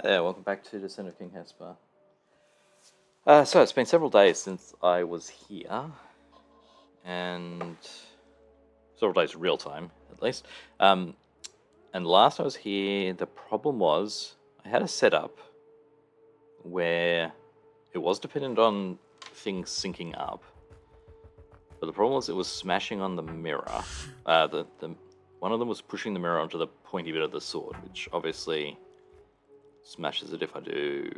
Hi there, welcome back to Descent of King Hesper. So it's been several days since I was here, and several days real time at least. And last I was here, the problem was I had a setup where it was dependent on things syncing up, but the problem was it was smashing on the mirror. The one of them was pushing the mirror onto the pointy bit of the sword, which obviously smashes it if I do.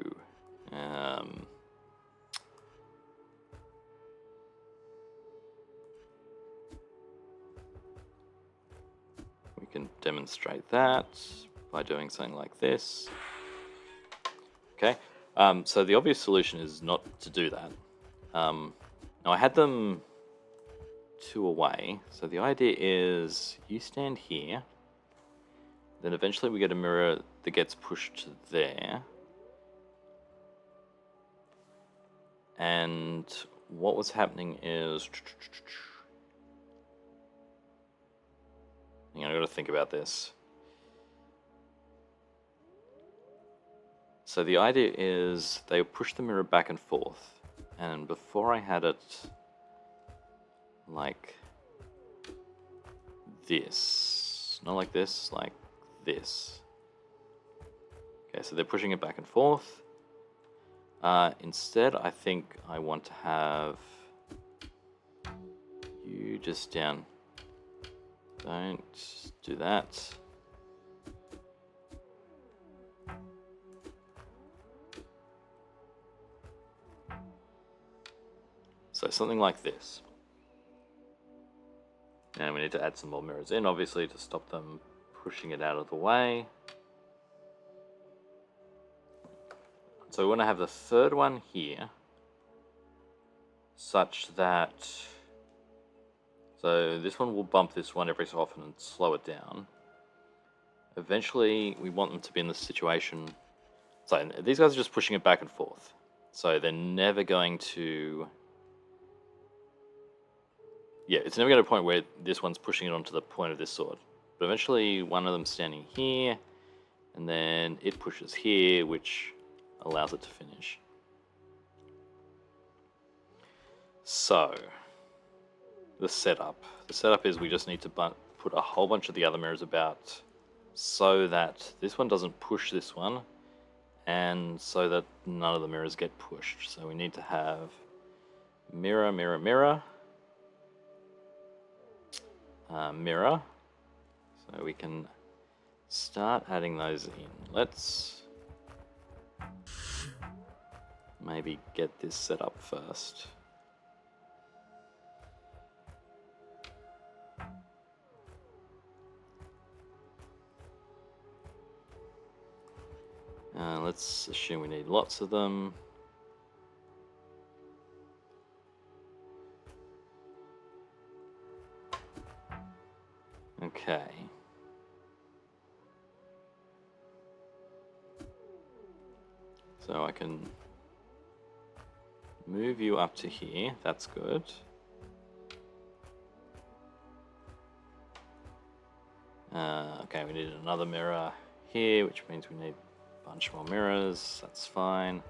We can demonstrate that by doing something like this. Okay, so the obvious solution is not to do that. Now I had them two away, so the idea is you stand here, then eventually we get a mirror that gets pushed to there. And what was happening is... Hang on, I gotta think about this. So the idea is they push the mirror back and forth, and before I had it like this, not like this, like this. Okay, so they're pushing it back and forth. Instead, I think I want to have you just down. Don't do that. So something like this. And we need to add some more mirrors in, obviously, to stop them pushing it out of the way. So we want to have the third one here, such that... So this one will bump this one every so often and slow it down. Eventually, we want them to be in this situation. So these guys are just pushing it back and forth. So they're never going to... Yeah, it's never going to a point where this one's pushing it onto the point of this sword. But eventually, one of them's standing here, and then it pushes here, which allows it to finish. So, the setup. The setup is we just need to put a whole bunch of the other mirrors about so that this one doesn't push this one, and so that none of the mirrors get pushed. So we need to have mirror, mirror, mirror, mirror. So we can start adding those in. Let's maybe get this set up first. Let's assume we need lots of them. Okay. So I can move you up to here. That's good. Okay, we need another mirror here, which means we need a bunch more mirrors. That's fine.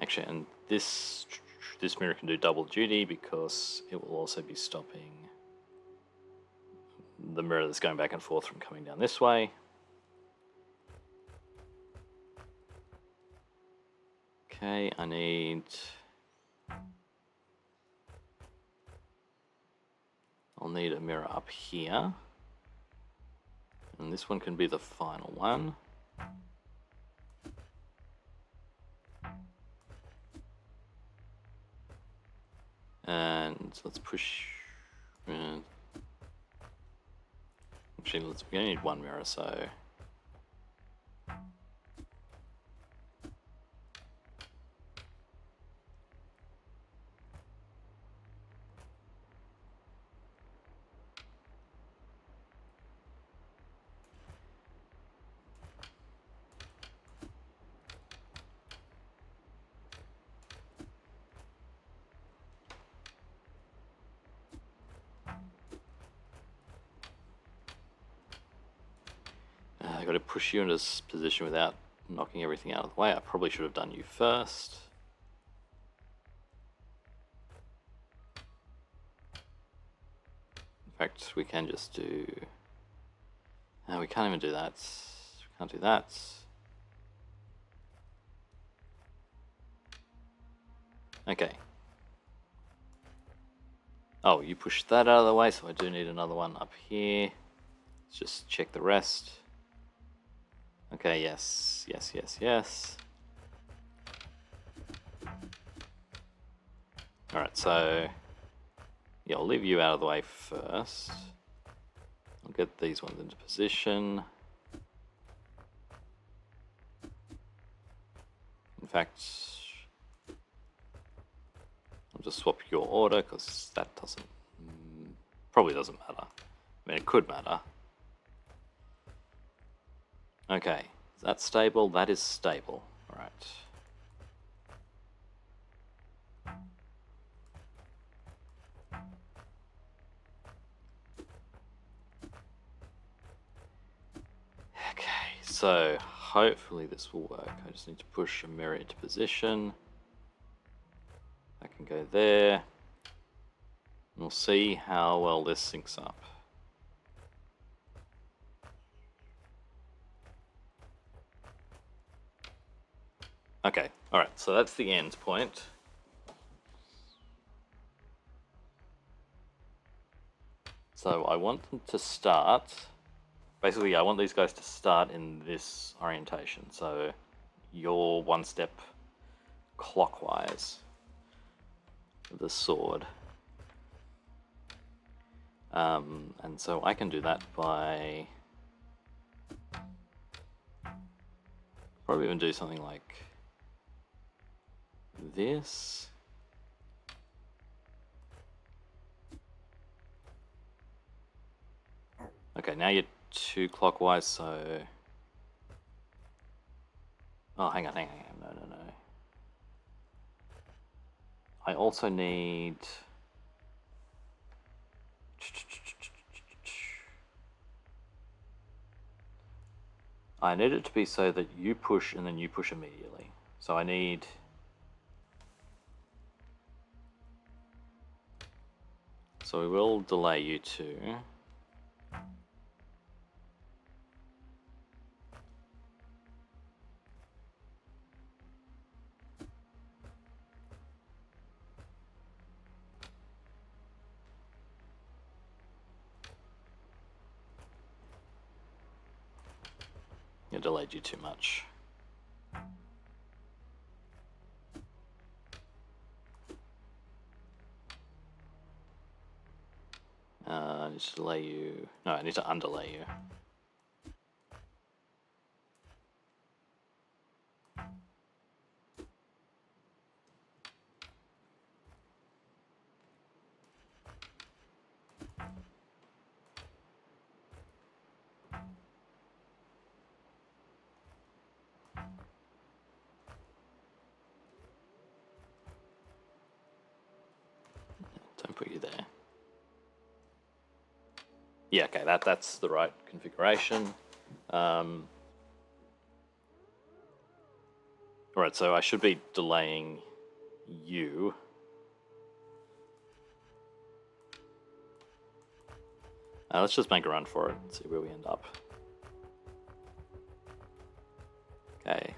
Actually, and this mirror can do double duty because it will also be stopping the mirror that's going back and forth from coming down this way. Okay, I need... I'll need a mirror up here. And this one can be the final one. And let's push... Actually, we only need one mirror, so... I got to push you into this position without knocking everything out of the way. I probably should have done you first. In fact, we can just do... No, we can't even do that. We can't do that. Okay. Oh, you pushed that out of the way, so I do need another one up here. Let's just check the rest. Okay, yes, yes, yes, yes. Alright, so... yeah, I'll leave you out of the way first. I'll get these ones into position. In fact, I'll just swap your order, because that doesn't... probably doesn't matter. I mean, it could matter. Okay, is that stable? That is stable. Alright. Okay, so hopefully this will work. I just need to push a mirror into position. I can go there. We'll see how well this syncs up. Okay, alright, so that's the end point. So I want them to start, basically I want these guys to start in this orientation. So you're one step clockwise of the sword. And so I can do that by probably even do something like this. Okay, now you're two clockwise, so... oh, hang on, no. I also need... I need it to be so that you push and then you push immediately. So I need... so we will delay you two. It delayed you too much. I need to delay you. No, I need to underlay you. Don't put you there. Yeah, okay, that's the right configuration. Alright, so I should be delaying you. Let's just make a run for it and see where we end up. Okay.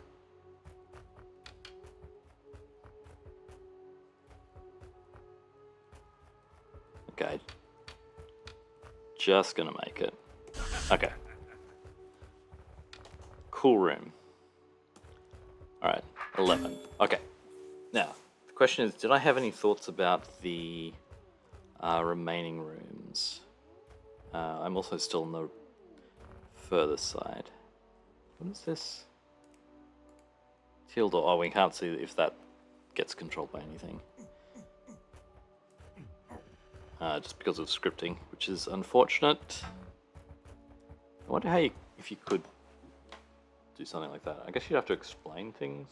Okay. Just gonna make it. Okay. Cool room. Alright, 11. Okay. Now, the question is, did I have any thoughts about the remaining rooms? I'm also still on the further side. What is this? Teal door. Oh, we can't see if that gets controlled by anything. Just because of scripting, which is unfortunate. I wonder how if you could do something like that. I guess you'd have to explain things.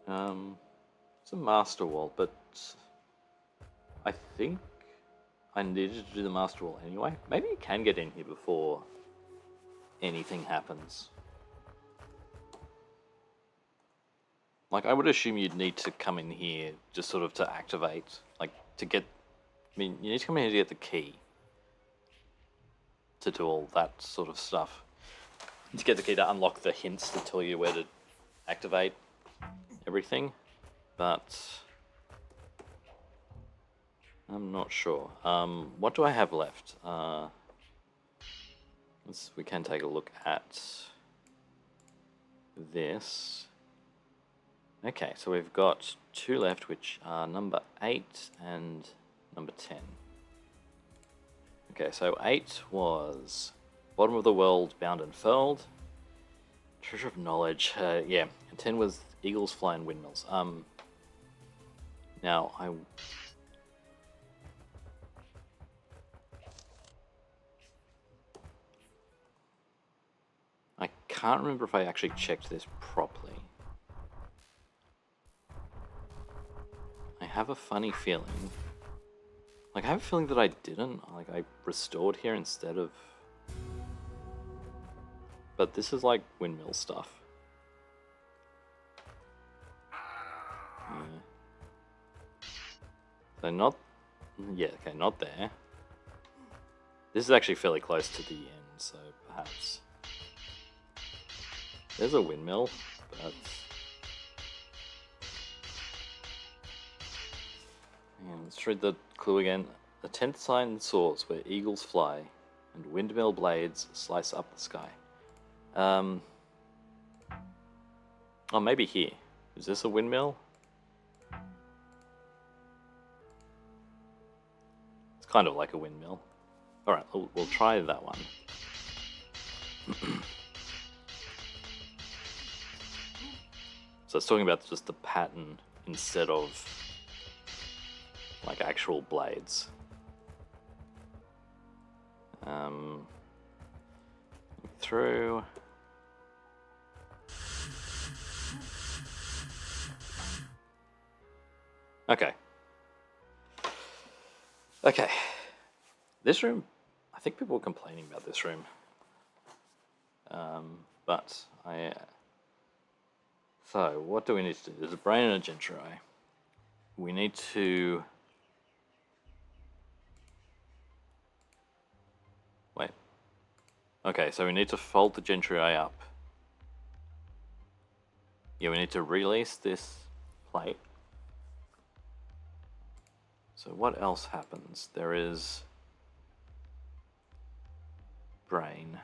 It's a master wall, but I think I needed to do the master wall anyway. Maybe you can get in here before anything happens. Like, I would assume you'd need to come in here just sort of to activate, like, to get... I mean, you need to come in here to get the key. To do all that sort of stuff. To get the key to unlock the hints to tell you where to activate everything. But... I'm not sure. What do I have left? We can take a look at this. Okay, so we've got 2 left, which are number 8 and number 10. Okay, so 8 was Bottom of the World, Bound and Furled. Treasure of Knowledge, yeah. And 10 was Eagles Fly and Windmills. Now, I can't remember if I actually checked this properly. I have a funny feeling. Like, I have a feeling that I didn't. Like, I restored here instead of... But this is like windmill stuff. Yeah. So not... Yeah, okay, not there. This is actually fairly close to the end, so perhaps... There's a windmill, but... And let's read the clue again. The 10th sign soars where eagles fly, and windmill blades slice up the sky. Oh, maybe here. Is this a windmill? It's kind of like a windmill. Alright, we'll try that one. So it's talking about just the pattern instead of like actual blades. Through. Okay. Okay. This room, I think people were complaining about this room. But so, what do we need to do? There's a brain and a gentry eye. We need to... Wait. Okay, so we need to fold the gentry eye up. Yeah, we need to release this plate. So what else happens? There is... brain.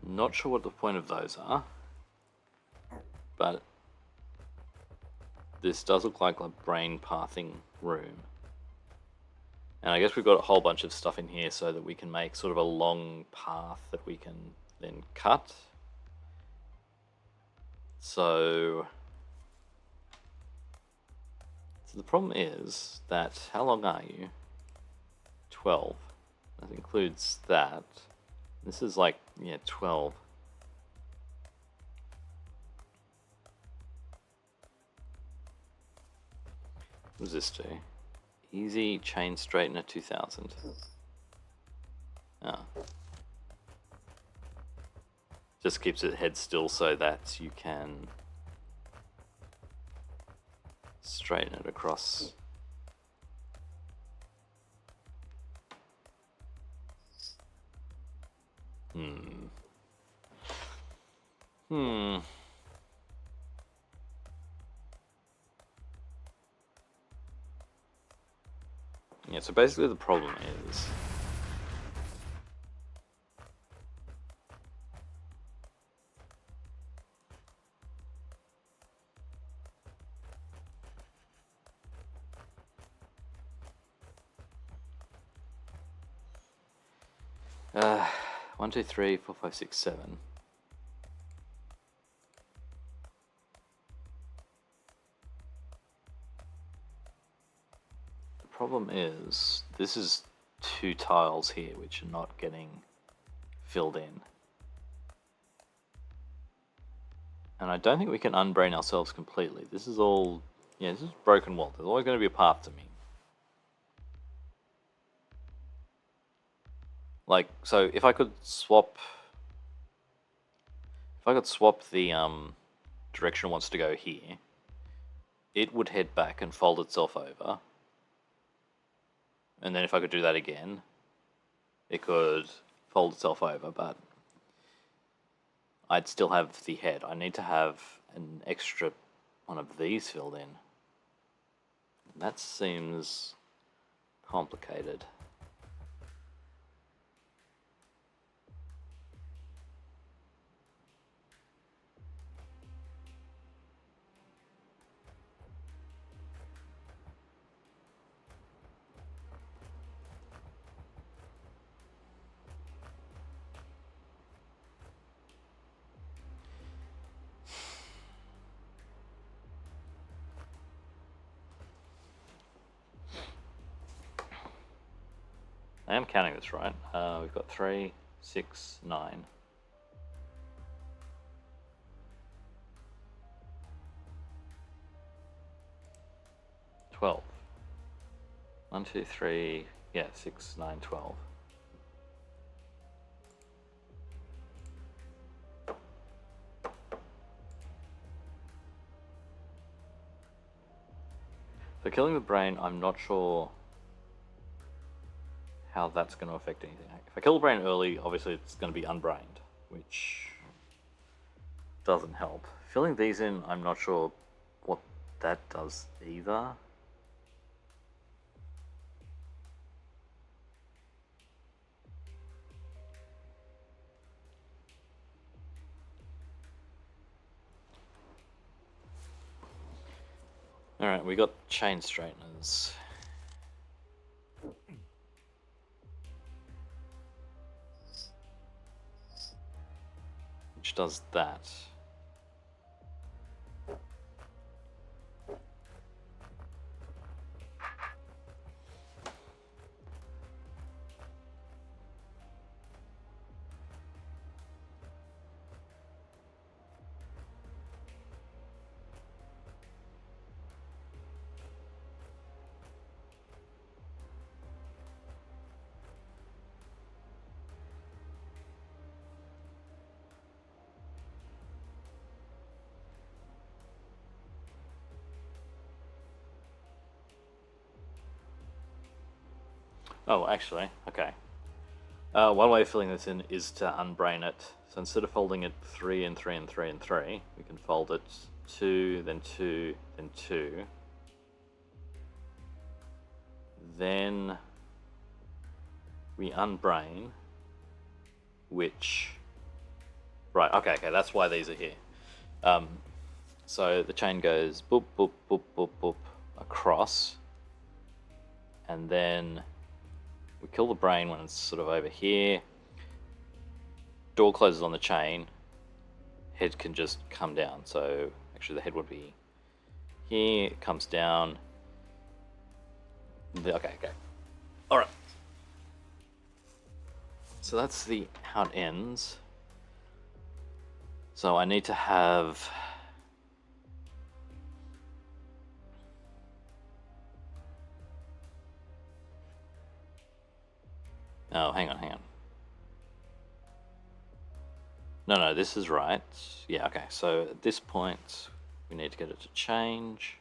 Not sure what the point of those are, but this does look like a brain pathing room. And I guess we've got a whole bunch of stuff in here so that we can make sort of a long path that we can then cut. So the problem is that, how long are you? 12. That includes that. This is like, yeah, 12. What does this do? Easy chain straightener 2000. Ah. Just keeps it head still so that you can straighten it across. Yeah, so basically the problem is... One, two, three, 4, 5, 6, 7. The problem is, this is 2 tiles here which are not getting filled in. And I don't think we can unbrain ourselves completely. This is all Yeah, this is broken wall. There's always going to be a path to me. Like, so if I could swap... If I could swap the direction it wants to go here, it would head back and fold itself over. And then if I could do that again, it could fold itself over, but I'd still have the head. I need to have an extra one of these filled in. That seems complicated. I am counting this right. We've got 3, 6, 9. 12. 1, 2, 3, yeah, 6, 9, 12. So killing the brain, I'm not sure how that's going to affect anything. If I kill the brain early, obviously it's going to be unbrained, which doesn't help. Filling these in, I'm not sure what that does either. Alright, we got chain straighteners. Which does that. Oh, actually, okay. One way of filling this in is to unbrain it. So instead of folding it 3 and 3 and 3 and 3, we can fold it 2, then 2, then 2. Then we unbrain, which... Right, okay, that's why these are here. So the chain goes boop, boop, boop, boop, boop, across. And then we kill the brain when it's sort of over here. Door closes on the chain. Head can just come down. So actually the head would be here. It comes down. Okay. All right. So that's how it ends. So I need to have... Oh, hang on. No, this is right. Yeah, okay, so at this point, we need to get it to change.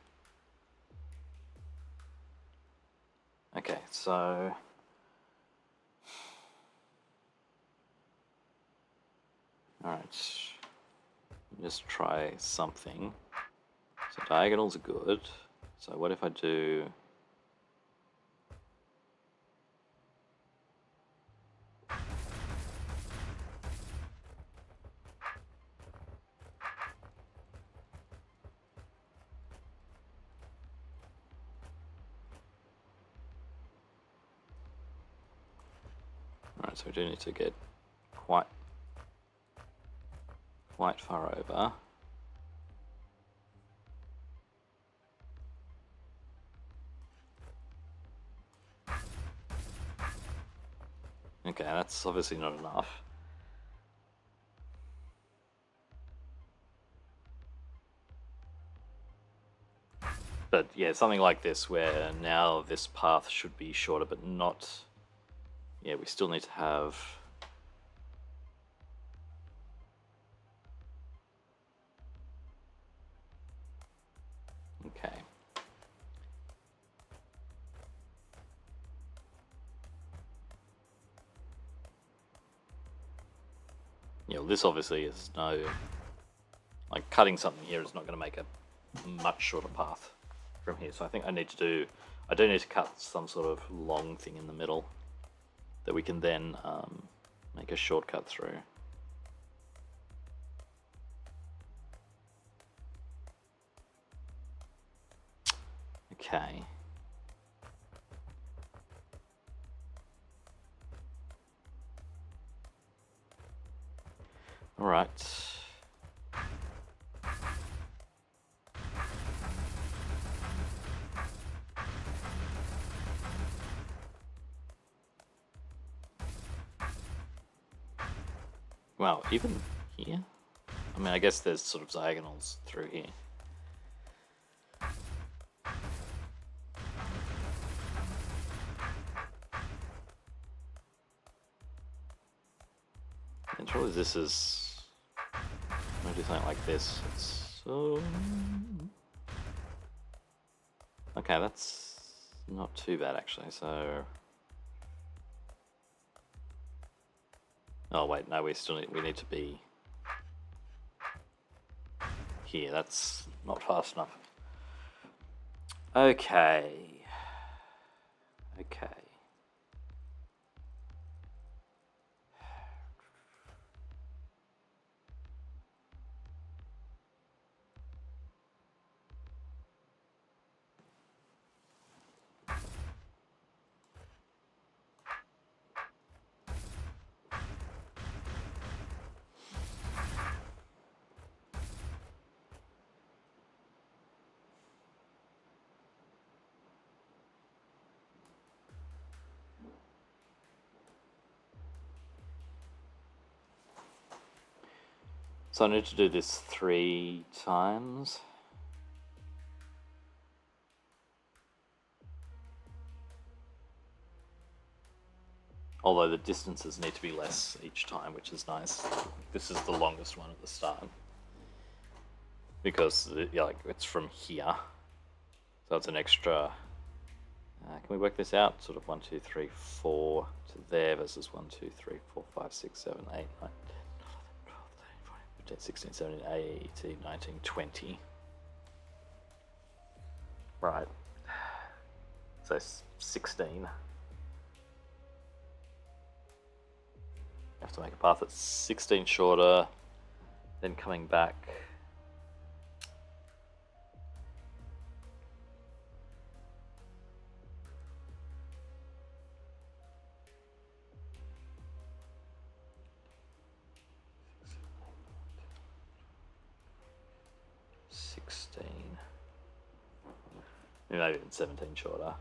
Okay, so... Alright, just try something. So diagonals are good. So what if I do... Alright, so we do need to get quite far over. Okay, that's obviously not enough. But yeah, something like this where now this path should be shorter, but not... Yeah, we still need to have... Okay. Yeah, well, this obviously is no... Like, cutting something here is not going to make a much shorter path from here. So I think I need to do... I do need to cut some sort of long thing in the middle that we can then make a shortcut through. Okay. All right. Wow, even here? I mean, I guess there's sort of diagonals through here. And surely this is... I'm gonna do something like this. So... Okay, that's not too bad actually, so... Oh wait, no, we need to be here. That's not fast enough. Okay. Okay. So I need to do this 3 times. Although the distances need to be less each time, which is nice. This is the longest one at the start. Because like it's from here. So it's an extra... can we work this out? Sort of 1, 2, 3, 4 to there versus 1, 2, 3, 4, 5, 6, 7, 8, 9, 10, 11, 12, 13, 14, 15, 16, 17, 18, 19, 20. Right. So 16. You have to make a path that's 16 shorter, then coming back. Maybe even 17 shorter.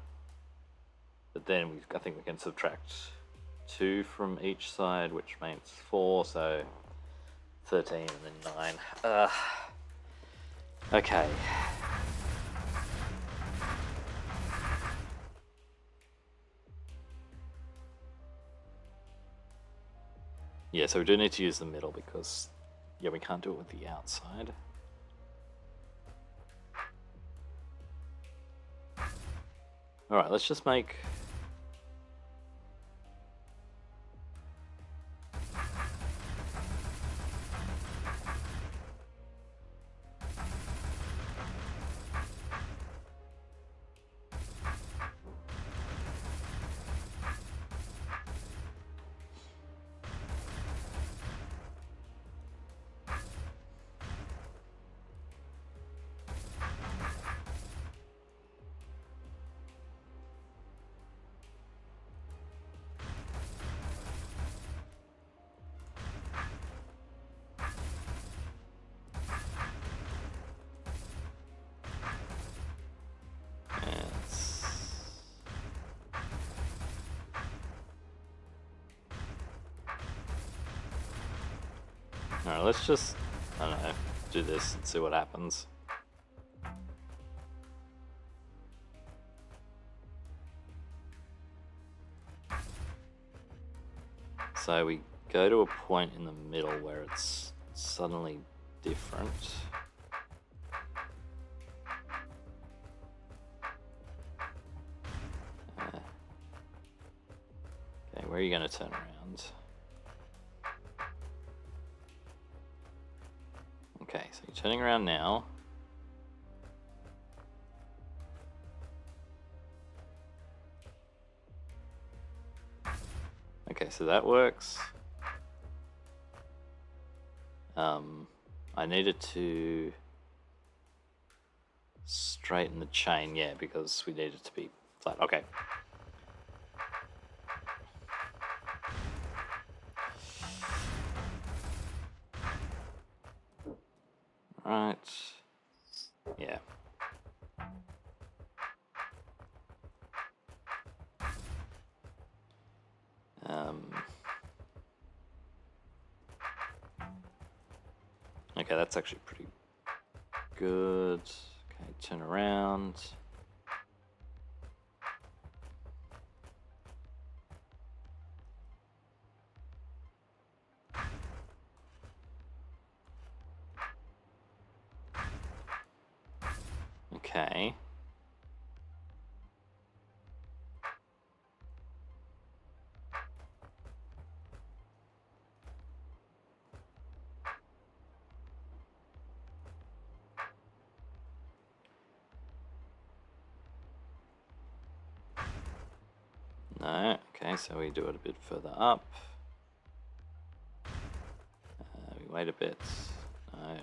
But then I think we can subtract 2 from each side, which means 4, so 13 and then 9. Okay. Yeah, so we do need to use the middle because, yeah, we can't do it with the outside. Alright, let's just make... Alright, let's just, I don't know, do this and see what happens. so we go to a point in the middle where it's suddenly different. Okay, where are you going to turn around? Okay, so you're turning around now. Okay, so that works. I needed to straighten the chain, yeah, because we needed to be flat. Okay. Right. Yeah. Okay, that's actually pretty good. Okay, turn around. Okay. No, okay, so we do it a bit further up. We wait a bit. No.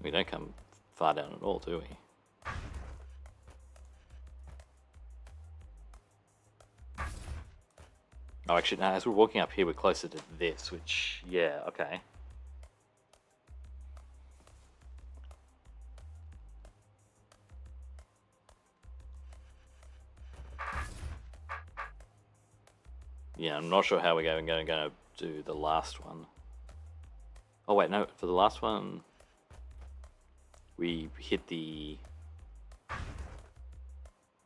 We don't come far down at all, do we? Oh, actually, no, as we're walking up here, we're closer to this, which, yeah, okay. Yeah, I'm not sure how we're going to do the last one. Oh, wait, no, for the last one, we hit the...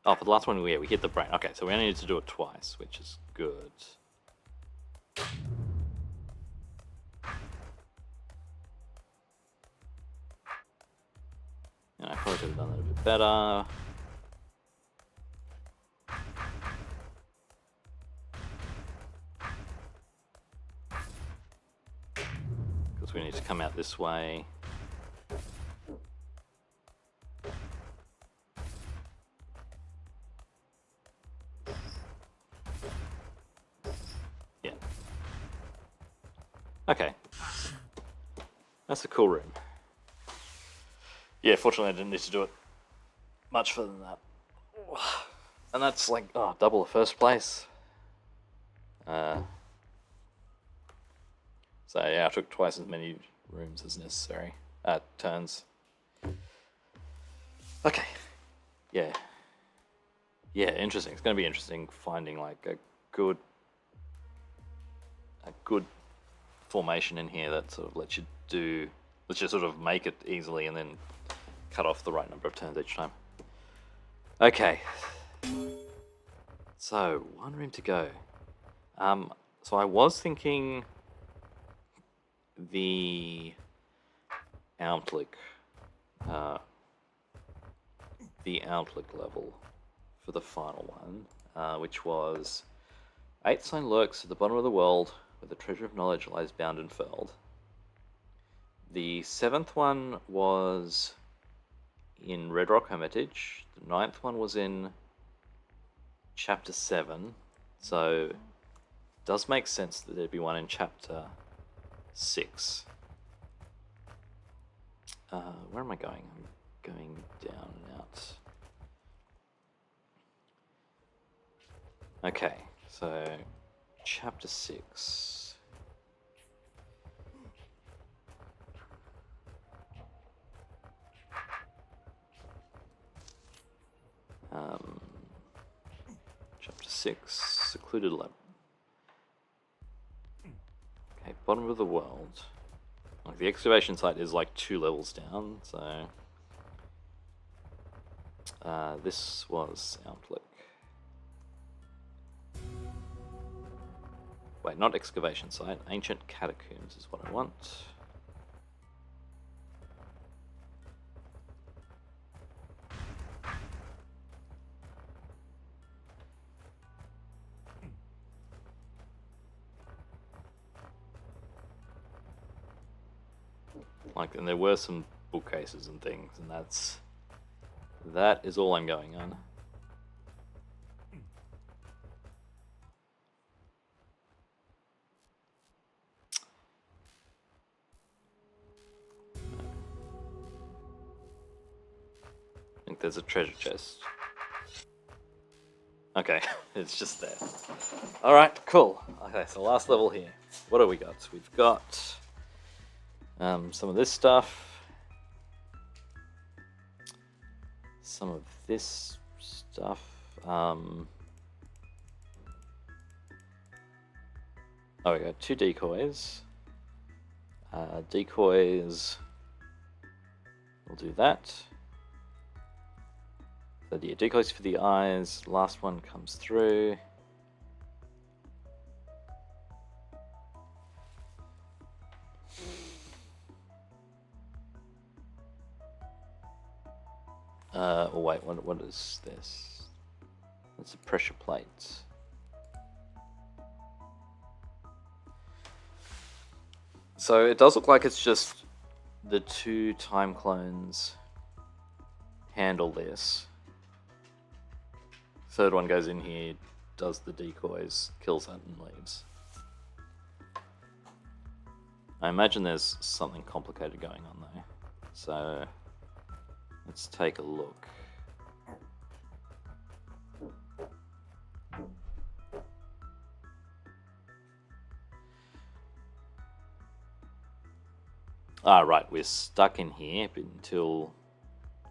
Oh, for the last one, we hit the brain. Okay, so we only need to do it twice, which is good. And I probably could have done that a bit better. Because we need to come out this way. Yeah. Okay. That's a cool room. Yeah, fortunately I didn't need to do it much further than that. And that's like, oh, double the first place. So yeah, I took twice as many rooms as necessary. Turns. Okay. Yeah. Yeah, interesting. It's going to be interesting finding like a good formation in here that sort of lets you sort of make it easily and then cut off the right number of turns each time. Okay. So, one room to go. So I was thinking the Outlook level for the final one, which was 8 sign lurks at the bottom of the world where the treasure of knowledge lies bound and furled. The 7th one was in Red Rock Hermitage. The 9th one was in Chapter 7. So it does make sense that there'd be one in Chapter 6. Where am I going? I'm going down and out. Okay, so Chapter 6. Chapter 6, Secluded Lab. Okay, bottom of the world. Like the excavation site is like 2 levels down, so This was Outlook. Wait, not excavation site. Ancient catacombs is what I want. Like, and there were some bookcases and things, and that is all I'm going on. I think there's a treasure chest. Okay, it's just there. Alright, cool. Okay, so last level here. What do we got? We've got some of this stuff. Some of this stuff. Oh, we got 2 decoys. Decoys. We'll do that. So yeah, decoys for the eyes. Last one comes through. Oh wait, what is this? It's a pressure plate. So it does look like it's just the 2 time clones handle this. Third one goes in here, does the decoys, kills it, and leaves. I imagine there's something complicated going on though. So let's take a look. Ah, right, we're stuck in here until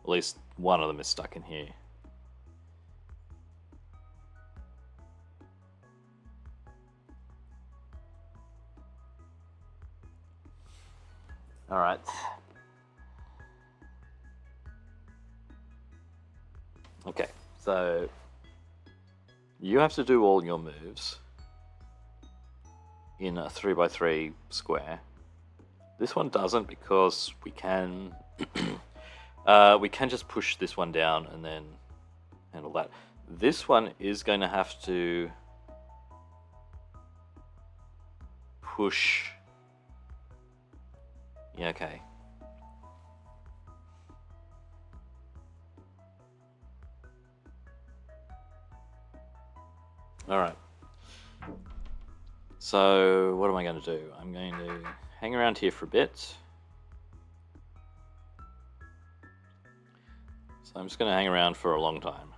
at least one of them is stuck in here. All right. Okay, so you have to do all your moves in a 3x3 square. This one doesn't because we can we can just push this one down and then handle that. This one is going to have to push. Yeah, okay. Alright. So, what am I going to do? I'm going to hang around here for a bit. So I'm just going to hang around for a long time.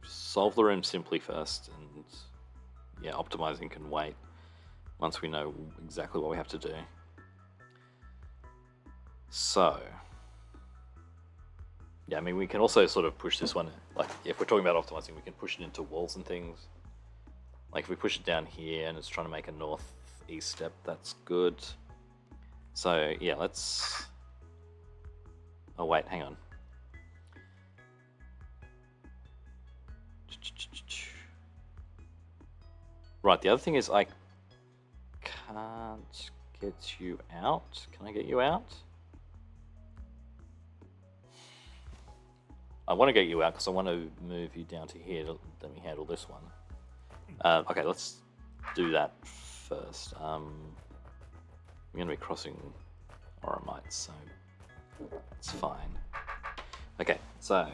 Just solve the room simply first, and yeah, optimizing can wait once we know exactly what we have to do. So, yeah, I mean, we can also sort of push this one, like, if we're talking about optimizing, we can push it into walls and things. Like, if we push it down here and it's trying to make a northeast step, that's good. So, yeah, let's... Oh, wait, hang on. Right, the other thing is I can't get you out. Can I get you out? I want to get you out because I want to move you down to here to let me handle this one. Okay, let's do that first. I'm going to be crossing Oramites, so it's fine. Okay, so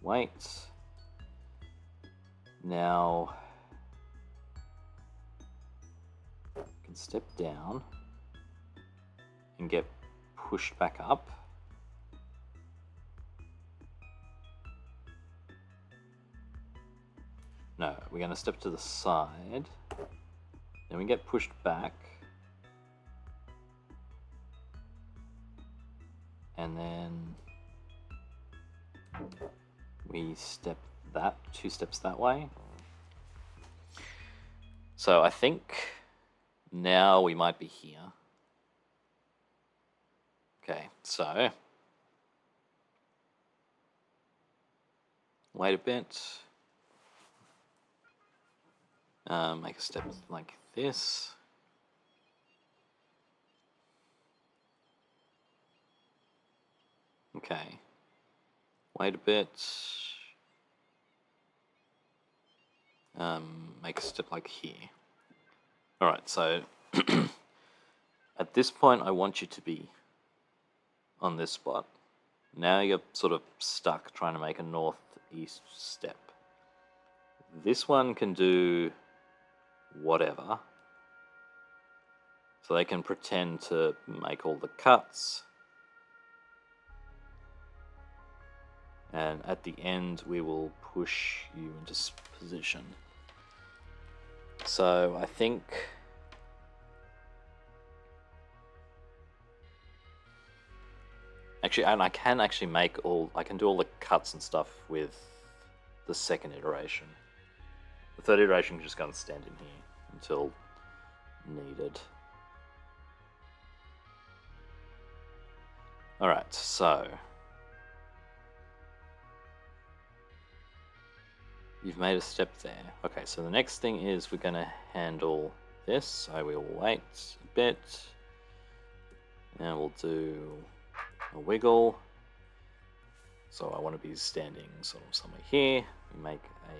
wait. Now I can step down and get pushed back up. No, we're going to step to the side. Then we get pushed back. And then we step that 2 steps that way. So I think now we might be here. Okay, so wait a bit, make a step like this. Okay, wait a bit, make a step like here. Alright, so at this point I want you to be on this spot. Now you're sort of stuck trying to make a northeast step. This one can do whatever. So they can pretend to make all the cuts. And at the end we will push you into position. So I think actually, and I can actually I can do all the cuts and stuff with the second iteration. The third iteration can just go and stand in here until needed. Alright, so you've made a step there. Okay, so the next thing is we're going to handle this. So we'll wait a bit. And we'll do a wiggle. So I want to be standing sort of somewhere here. We make a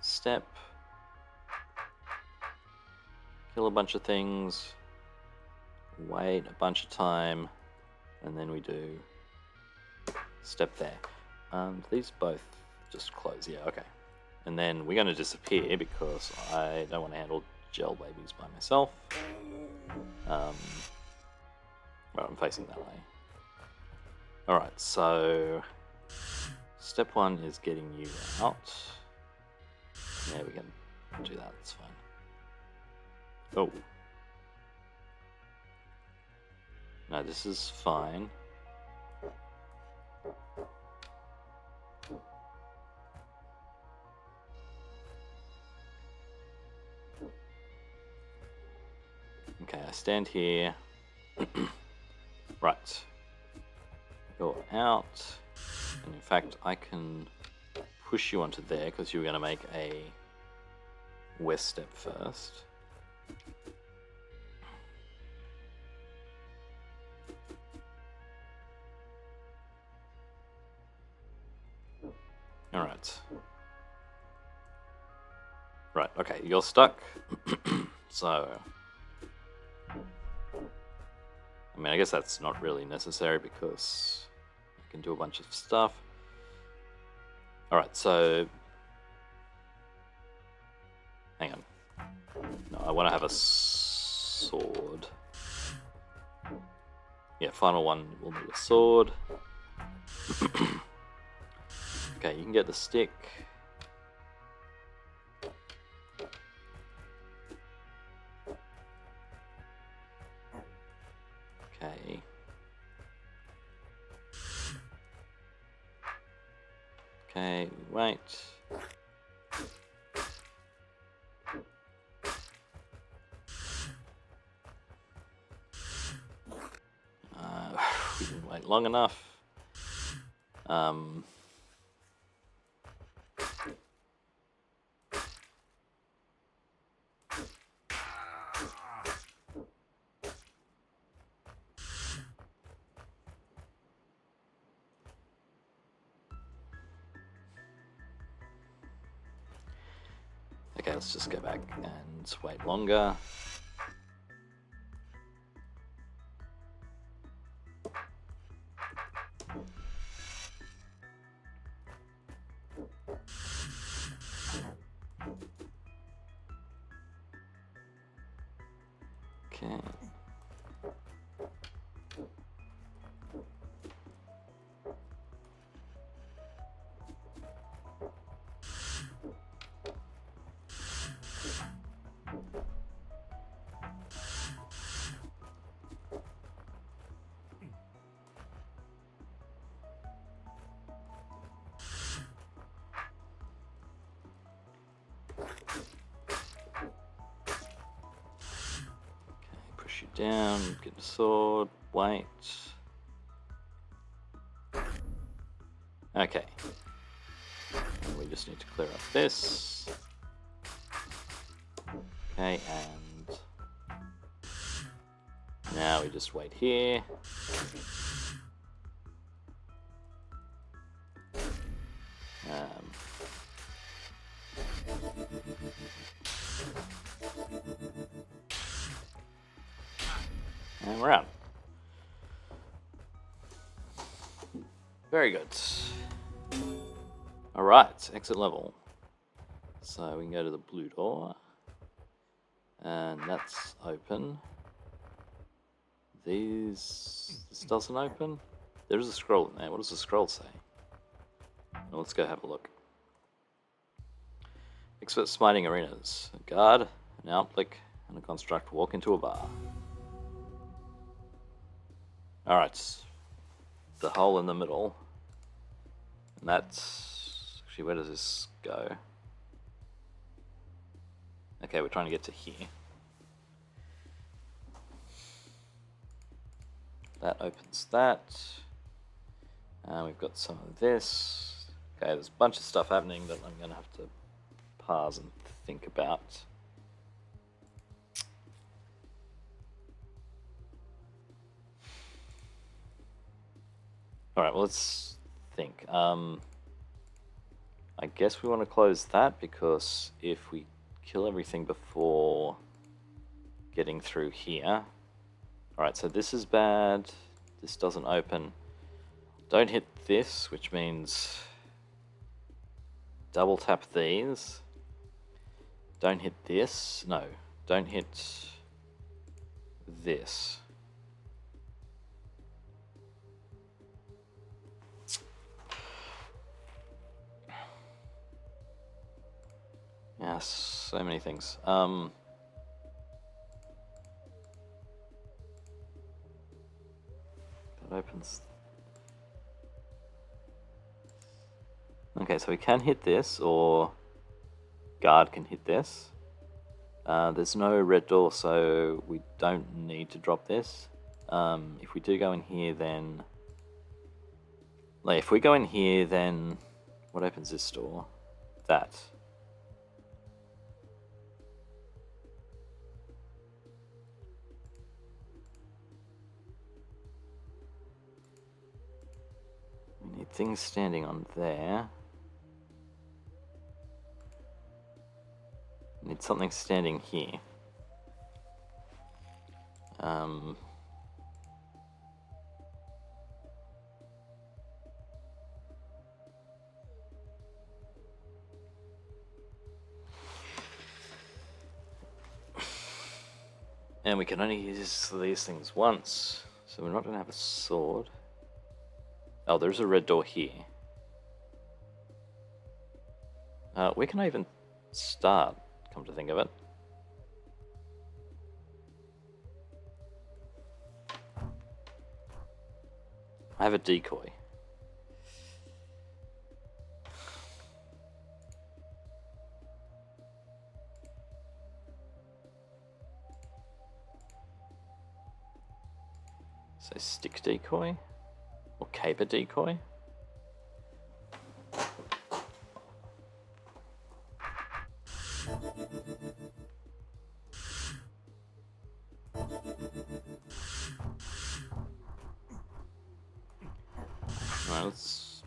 step. Kill a bunch of things. Wait a bunch of time. And then we do step there. And these both just close, yeah, okay. And then we're going to disappear because I don't want to handle gel babies by myself. Well, I'm facing that way. Alright, so step one is getting you out. Yeah, we can do that, it's fine. Oh. No, this is fine. Okay, I stand here. Right. You're out. And in fact, I can push you onto there because you were going to make a west step first. Alright. Right, okay, you're stuck. So I mean, I guess that's not really necessary because I can do a bunch of stuff. Alright, so hang on. No, I want to have a sword. Yeah, final one, we'll need a sword. Okay, you can get the stick. Okay. Okay, wait. We didn't wait long enough. Okay, let's just go back and wait longer. Okay. Push you down, get the sword, wait. Okay. And we just need to clear up this. Okay, and now we just wait here. And we're out. Very good. Alright, exit level. So we can go to the blue door. And that's open. This doesn't open. There is a scroll in there. What does the scroll say? Well, let's go have a look. Expert Smiting Arenas. A guard, an outblick, and a construct walk into a bar. Alright. The hole in the middle. And that's... Actually, where does this go? Okay, we're trying to get to here. That opens that. And we've got some of this. Okay, there's a bunch of stuff happening that I'm going to have to pause and think about. Alright, well, let's think. I guess we want to close that because if we kill everything before getting through here. Alright, so this is bad. This doesn't open. Don't hit this, which means double tap these. Don't hit this. No, don't hit this. Yes, so many things. That opens. Okay, so we can hit this, or guard can hit this. There's no red door, so we don't need to drop this. If we do go in here, then... Like, if we go in here, then... What opens this door? That. We need things standing on there. We need something standing here. And we can only use these things once, so we're not going to have a sword. Oh, there's a red door here. Where can I even start, come to think of it? I have a decoy. So stick decoy? Or caper decoy? Alright, let's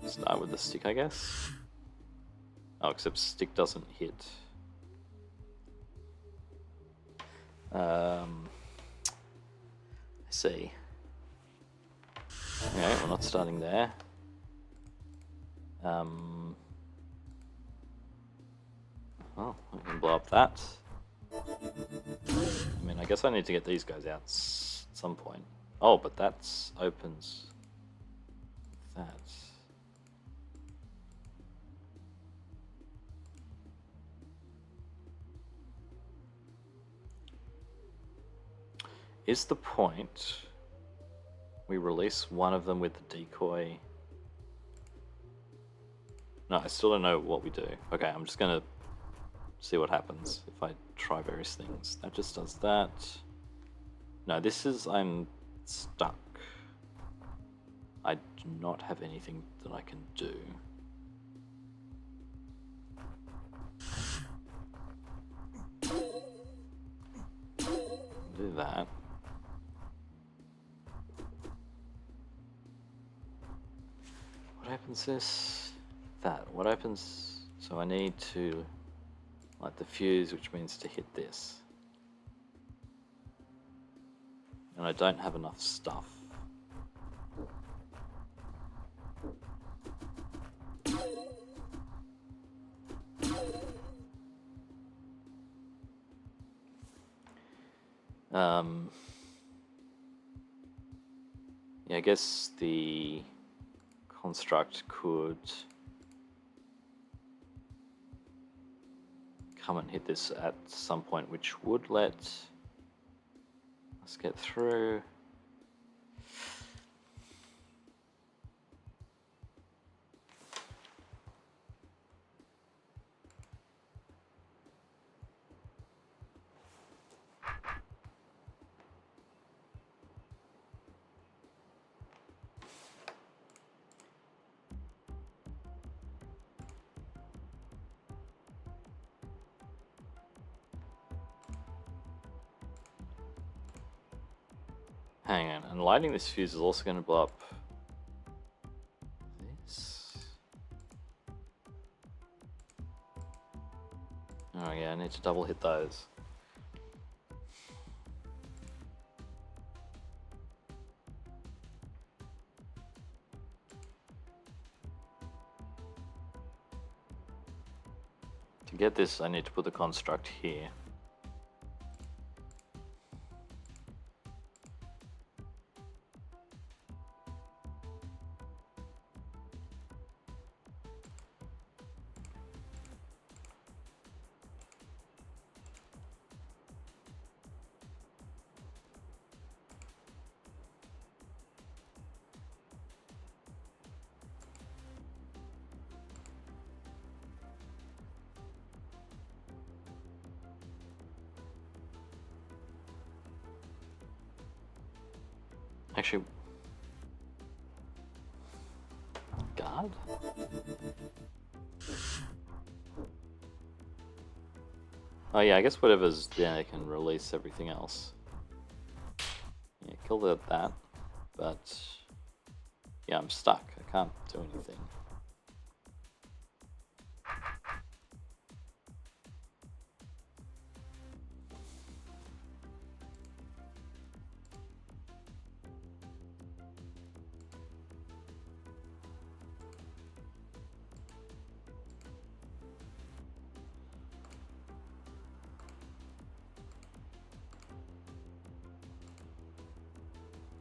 start with the stick, I guess. Oh, except stick doesn't hit. I see. Okay, we're not starting there. Oh, I can blow up that. I mean, I guess I need to get these guys out at some point. Oh, but that opens that. Is the point we release one of them with the decoy? No, I still don't know what we do. Okay, I'm just gonna see what happens if I try various things. That just does that. No, this is I'm stuck. I do not have anything that I can do. Do that. What opens this? That. What opens? So I need to light the fuse, which means to hit this. And I don't have enough stuff. Yeah, I guess the construct could come and hit this at some point, which would let us get through. Hang on, and lighting this fuse is also going to blow up this. Oh yeah, I need to double hit those. To get this, I need to put the construct here. Actually, guard? Oh yeah, I guess whatever's there can release everything else. Yeah, kill that, but yeah, I'm stuck. I can't do anything.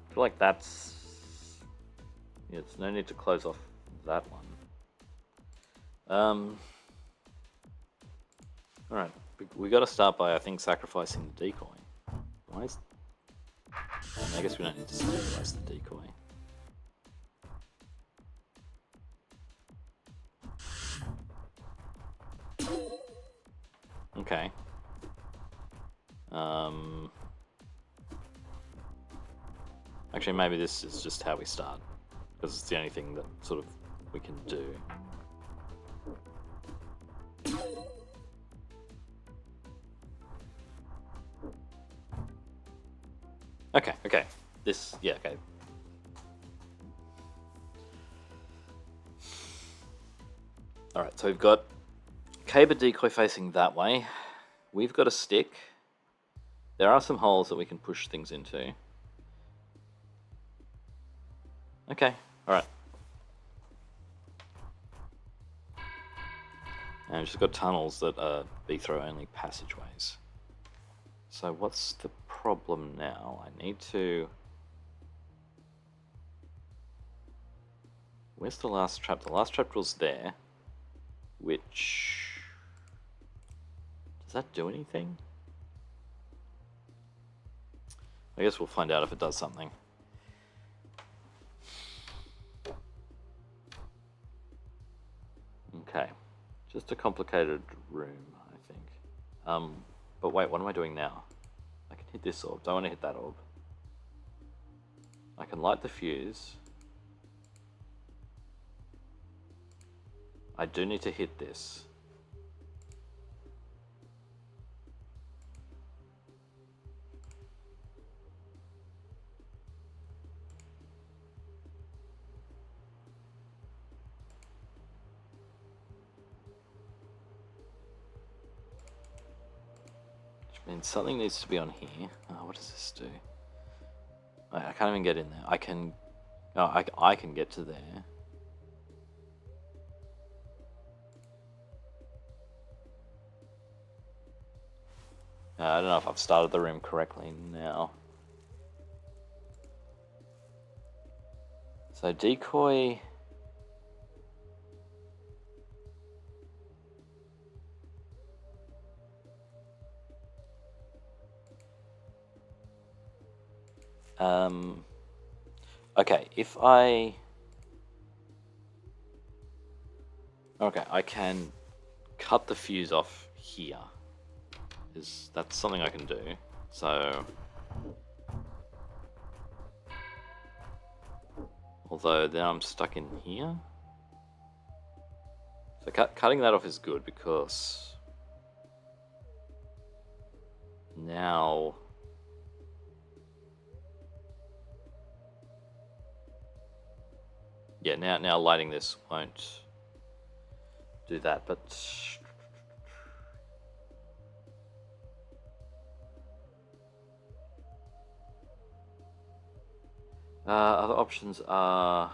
I feel like that's... Yeah, there's no need to close off that one. Alright, we gotta start by, I think, sacrificing the decoy. Why is... I guess we don't need to sacrifice the decoy. Okay. Actually, maybe this is just how we start, because it's the only thing that sort of we can do. Okay. This, yeah, okay. Alright, so we've got Caber decoy facing that way. We've got a stick. There are some holes that we can push things into. Okay, alright. And we've just got tunnels that are B-throw only passageways. So what's the problem now? I need to... Where's the last trap? The last trap was there, which... Does that do anything? I guess we'll find out if it does something. Okay, just a complicated room, I think. But wait, what am I doing now? I can hit this orb. Don't want to hit that orb. I can light the fuse. I do need to hit this. Which means something needs to be on here. Oh, what does this do? I can't even get in there. I can... Oh, I can get to there. I don't know if I've started the room correctly now. So decoy... Okay, if I... Okay, I can cut the fuse off here. That's something I can do. So... Although then I'm stuck in here. So cutting that off is good because... Now... Yeah, now lighting this won't do that, but... Other options are...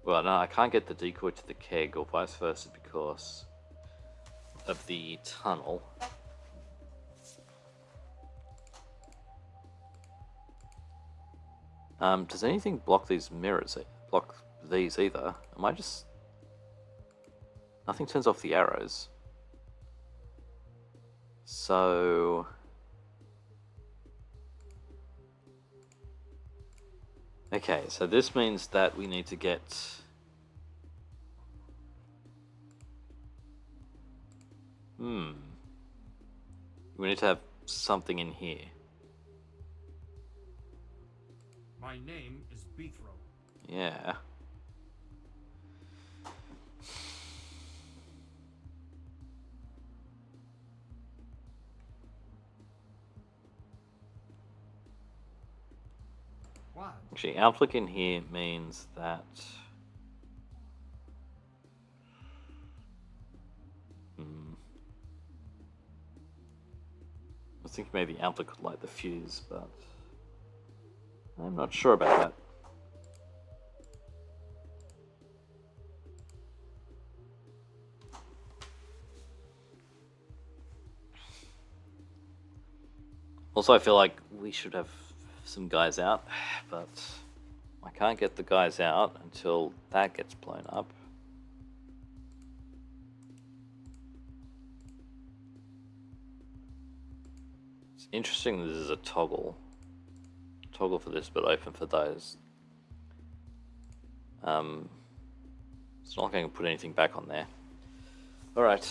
Well, no, I can't get the decoy to the keg or vice versa because of the tunnel. Does anything block these mirrors? Block these either? Am I just... Nothing turns off the arrows. So... Okay, so this means that we need to get... We need to have something in here. My name is Beethro. Yeah. What? Actually, outlook in here means that... I was thinking maybe outlook could light the fuse, but... I'm not sure about that. Also, I feel like we should have some guys out, but I can't get the guys out until that gets blown up. It's interesting this is a toggle. Toggle for this, but open for those. It's not like I can put anything back on there. Alright,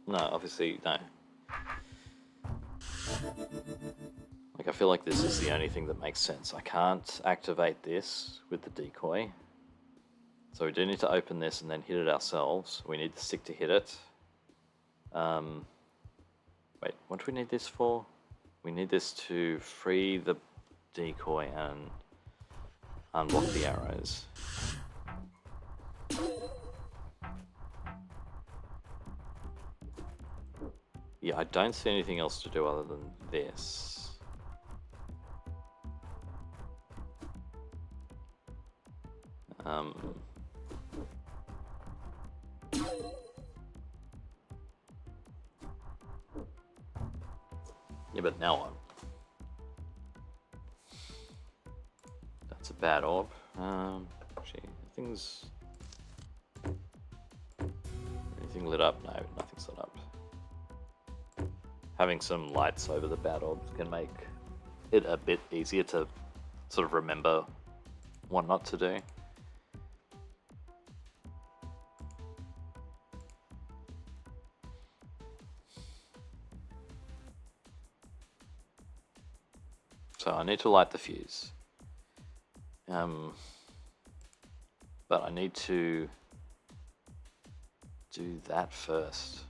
no, obviously, no. Like, I feel like this is the only thing that makes sense. I can't activate this with the decoy. So we do need to open this and then hit it ourselves. We need the stick to hit it. Wait, what do we need this for? We need this to free the decoy and unblock the arrows. Yeah, I don't see anything else to do other than this. Yeah, but now what? That's a bad orb. Actually, things. Anything lit up? No, nothing's lit up. Having some lights over the bad orbs can make it a bit easier to sort of remember what not to do. So I need to light the fuse. But I need to do that first.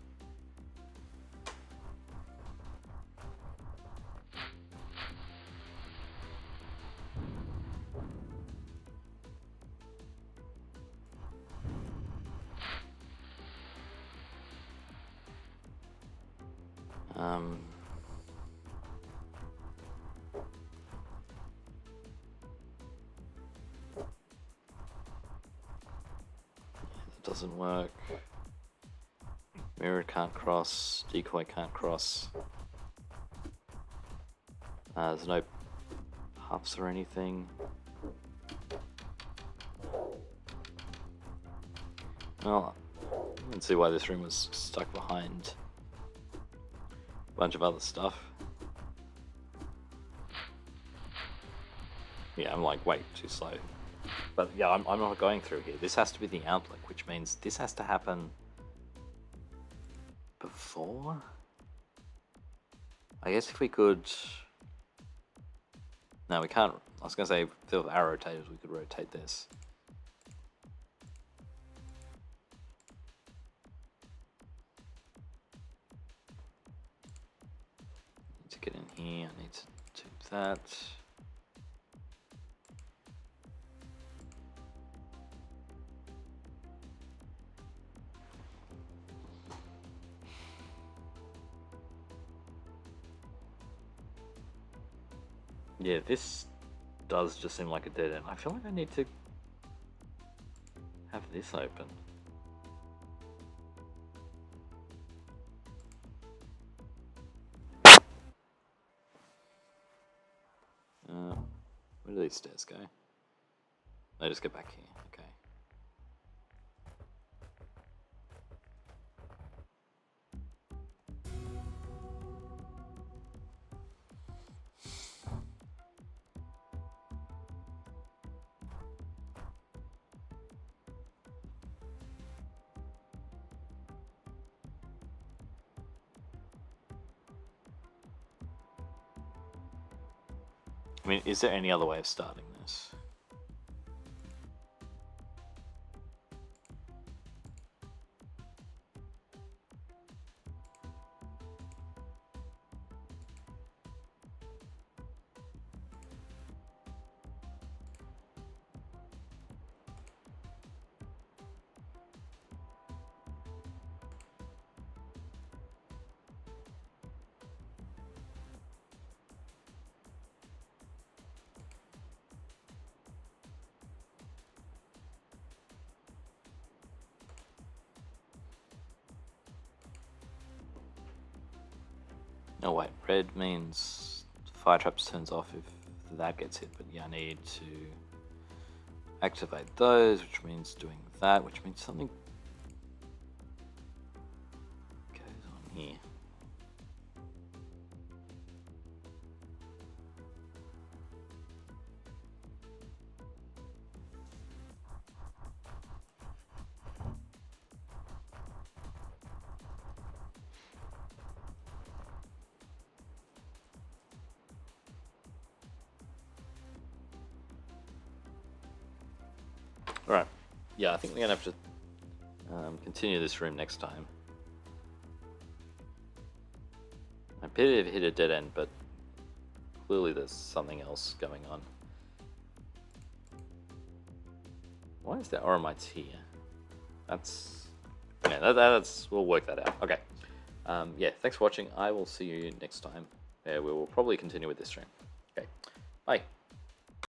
That doesn't work. Mirror can't cross, decoy can't cross. There's no puffs or anything. Well, I can see why this room was stuck behind a bunch of other stuff. Yeah, I'm like, wait, too slow. But yeah, I'm not going through here. This has to be the outlook, which means this has to happen before? I guess if we could... No, we can't. I was going to say, if there were arrow rotators, we could rotate this. Need to get in here. I need to do that. Yeah, this does just seem like a dead end. I feel like I need to have this open. Where do these stairs go? No, just get back here. Okay. I mean, is there any other way of starting this? Oh wait, red means fire traps turns off if that gets hit, but yeah, I need to activate those, which means doing that, which means something goes on here. Alright, yeah, I think we're going to have to continue this room next time. I appear to have hit a dead end, but clearly there's something else going on. Why is there Oramites here? That's... yeah, that's... we'll work that out. Okay. Yeah, thanks for watching. I will see you next time. We will probably continue with this stream. Okay, bye.